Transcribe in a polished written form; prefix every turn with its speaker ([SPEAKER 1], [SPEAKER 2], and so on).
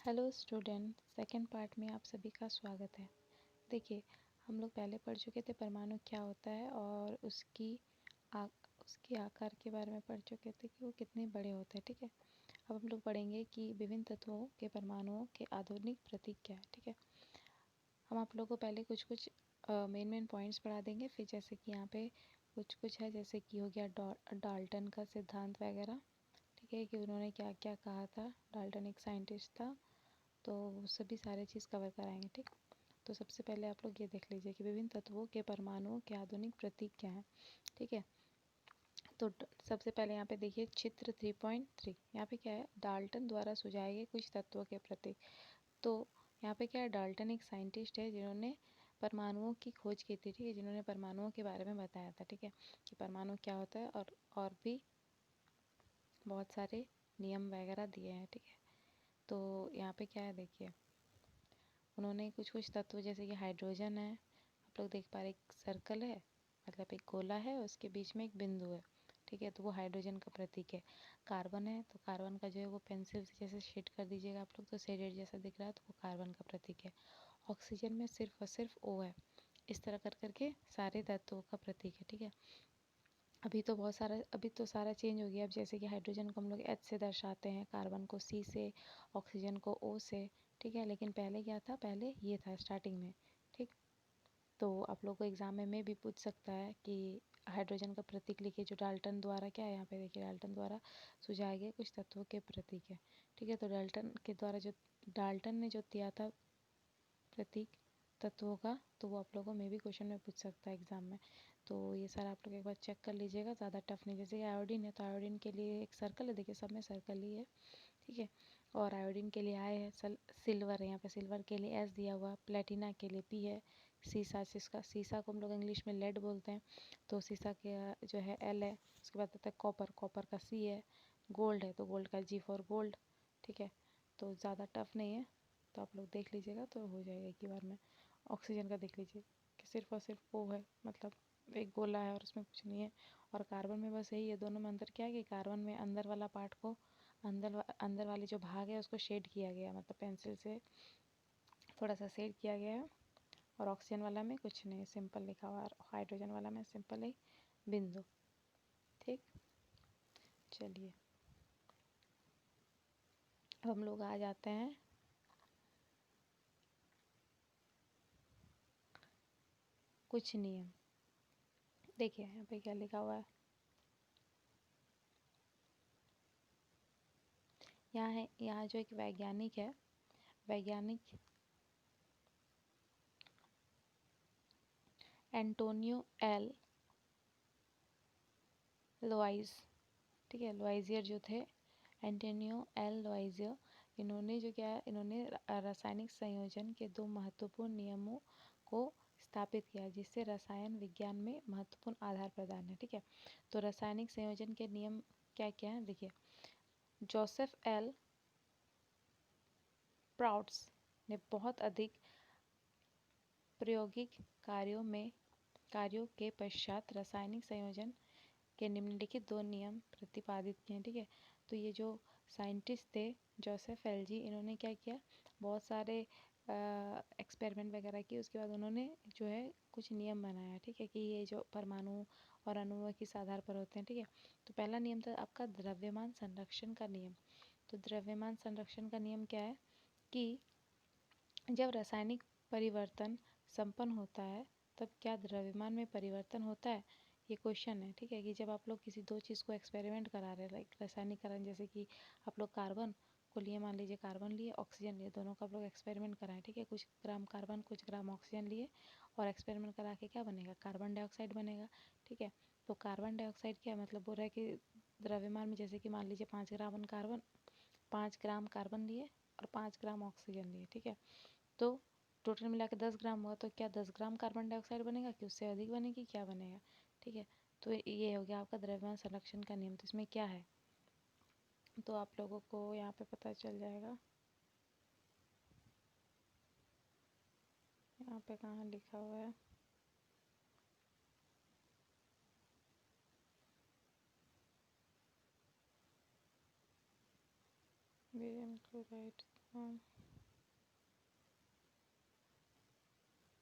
[SPEAKER 1] Hello student, second part में आप सभी का स्वागत है। देखिए, हम लोग पहले पढ़ चुके थे परमाणु क्या होता है और आ, उसकी आकार के बारे में पढ़ चुके थे कि वो कितने बड़े होते हैं। ठीक है, अब हम लोग पढ़ेंगे कि विभिन्न तत्वों के परमाणुओं के आधुनिक प्रतीक क्या है। ठीक है, हम आप लोगों को पहले कुछ कुछ मेन पॉइंट्स पढ़ा देंगे, फिर जैसे कि यहाँ पे कुछ कुछ है, जैसे कि हो गया डाल्टन का सिद्धांत वगैरह। ठीक है, कि उन्होंने क्या क्या कहा था। डाल्टन एक साइंटिस्ट था, तो वो सभी सारे चीज़ कवर कराएंगे। ठीक, तो सबसे पहले आप लोग ये देख लीजिए कि विभिन्न तत्वों के परमाणुओं के आधुनिक प्रतीक क्या हैं। ठीक है, तो सबसे पहले यहाँ पे देखिए चित्र 3.3। यहाँ पे क्या है, डाल्टन द्वारा सुझाए गए कुछ तत्वों के प्रतीक। तो यहाँ पे क्या है, डाल्टन एक साइंटिस्ट है जिन्होंने परमाणुओं की खोज की थी। ठीक है, जिन्होंने परमाणुओं के बारे में बताया था। ठीक है, कि परमाणु क्या होता है, और भी बहुत सारे नियम वगैरह दिए हैं। ठीक है, तो यहाँ पे क्या है, देखिए उन्होंने कुछ कुछ तत्व, जैसे कि हाइड्रोजन है, आप लोग देख पा रहे एक सर्कल है, मतलब एक गोला है, उसके बीच में एक बिंदु है। ठीक है, तो वो हाइड्रोजन का प्रतीक है। कार्बन है, तो कार्बन का जो है वो पेंसिल से जैसे शेड कर दीजिएगा आप लोग, तो शेडेड जैसा दिख रहा है, तो वो कार्बन का प्रतीक है। ऑक्सीजन में सिर्फ और सिर्फ O है। इस तरह कर करके सारे तत्वों का प्रतीक है। ठीक है, अभी तो सारा चेंज हो गया। अब जैसे कि हाइड्रोजन को हम लोग H से दर्शाते हैं, कार्बन को C से, ऑक्सीजन को O से। ठीक है, लेकिन पहले क्या था, पहले ये था स्टार्टिंग में। ठीक, तो आप लोग को एग्जाम में भी पूछ सकता है कि हाइड्रोजन का प्रतीक लिखिए, जो डाल्टन द्वारा क्या है, यहाँ पे देखिए डाल्टन द्वारा सुझाए गए कुछ तत्वों के प्रतीक है। ठीक है, तो डाल्टन ने जो दिया था प्रतीक तत्वों का, तो वो आप लोगों को मे भी क्वेश्चन में पूछ सकता है एग्जाम में। तो ये सारा आप लोग एक बार चेक कर लीजिएगा, ज़्यादा टफ नहीं। जैसे कि आयोडीन है, तो आयोडीन के लिए एक सर्कल है, देखिए सब में सर्कल ही है। ठीक है, और आयोडीन के लिए आई है, सिल्वर है, यहाँ पे सिल्वर के लिए S दिया हुआ, प्लेटिना के लिए P है, सीसा को हम लोग इंग्लिश में लेड बोलते हैं, तो सीसा के जो है L है। उसके बाद आता है कॉपर, कॉपर का C है। गोल्ड है, तो गोल्ड का G फॉर गोल्ड। ठीक है, तो ज़्यादा टफ नहीं है, तो आप लोग देख लीजिएगा तो हो जाएगा एक ही बार में। ऑक्सीजन का देख लीजिए कि सिर्फ और सिर्फ O है, मतलब एक गोला है और उसमें कुछ नहीं है। और कार्बन में बस यही है, दोनों में अंतर क्या है कि कार्बन में अंदर वाला पार्ट को, अंदर वाली जो भाग है उसको शेड किया गया, मतलब पेंसिल से थोड़ा सा शेड किया गया है। और ऑक्सीजन वाला में कुछ नहीं, सिंपल लिखा हुआ है। हाइड्रोजन वाला में सिंपल ही बिंदु। ठीक, चलिए अब हम लोग आ जाते हैं कुछ नियम। देखिए यहाँ पे क्या लिखा हुआ है, यहाँ जो एक वैज्ञानिक है, वैज्ञानिक एंटोनियो एल लोइज, ठीक है, लोइजियर जो थे, एंटोनियो एल लोइजियर, इन्होंने जो क्या है, इन्होंने रासायनिक संयोजन के दो महत्वपूर्ण नियमों को स्थापित किया, जिससे रसायन विज्ञान में महत्वपूर्ण आधार प्रदान है। ठीक है, तो रासायनिक संयोजन के नियम क्या क्या है, देखिए जोसेफ एल प्राउड्स ने बहुत अधिक प्रायोगिक कार्यों के पश्चात रासायनिक संयोजन के निम्नलिखित दो नियम प्रतिपादित किए। ठीक है, तो ये जो साइंटिस्ट थे जोसेफ एलजी, इन्होंने क्या किया, बहुत सारे एक्सपेरिमेंट वगैरह किए। उसके बाद उन्होंने जो है कुछ नियम बनाया। ठीक है, कि ये जो परमाणु और अणुओं किस आधार पर होते हैं। ठीक है, तो पहला नियम था आपका द्रव्यमान संरक्षण का नियम। तो द्रव्यमान संरक्षण का नियम क्या है कि जब रासायनिक परिवर्तन संपन्न होता है, तब क्या द्रव्यमान में परिवर्तन होता है, ये क्वेश्चन है। ठीक है, कि जब आप लोग किसी दो चीज़ को एक्सपेरिमेंट करा रहे हैं, लाइक रासायनिकरण, जैसे कि आप लोग कार्बन को लिए, मान लीजिए कार्बन लिए, ऑक्सीजन लिए, दोनों का आप लोग एक्सपेरिमेंट कराएं। ठीक है, कुछ ग्राम कार्बन कुछ ग्राम ऑक्सीजन लिए और एक्सपेरिमेंट करा के क्या बनेगा, कार्बन डाइऑक्साइड बनेगा। ठीक है, तो कार्बन डाइऑक्साइड क्या मतलब बोल रहा है कि द्रव्यमान में, जैसे कि मान लीजिए 5 ग्राम कार्बन लिए और 5 ग्राम ऑक्सीजन लिए। ठीक है, तो टोटल मिला के 10 ग्राम हुआ, तो क्या 10 ग्राम कार्बन डाइऑक्साइड बनेगा कि उससे अधिक बनेगी, क्या बनेगा। ठीक है, तो ये हो गया आपका द्रव्यमान संरक्षण का नियम। तो इसमें क्या है, तो आप लोगों को यहाँ पे पता चल जाएगा। यहाँ पे कहाँ लिखा हुआ है, बेरियम क्लोराइड इस्तेमाल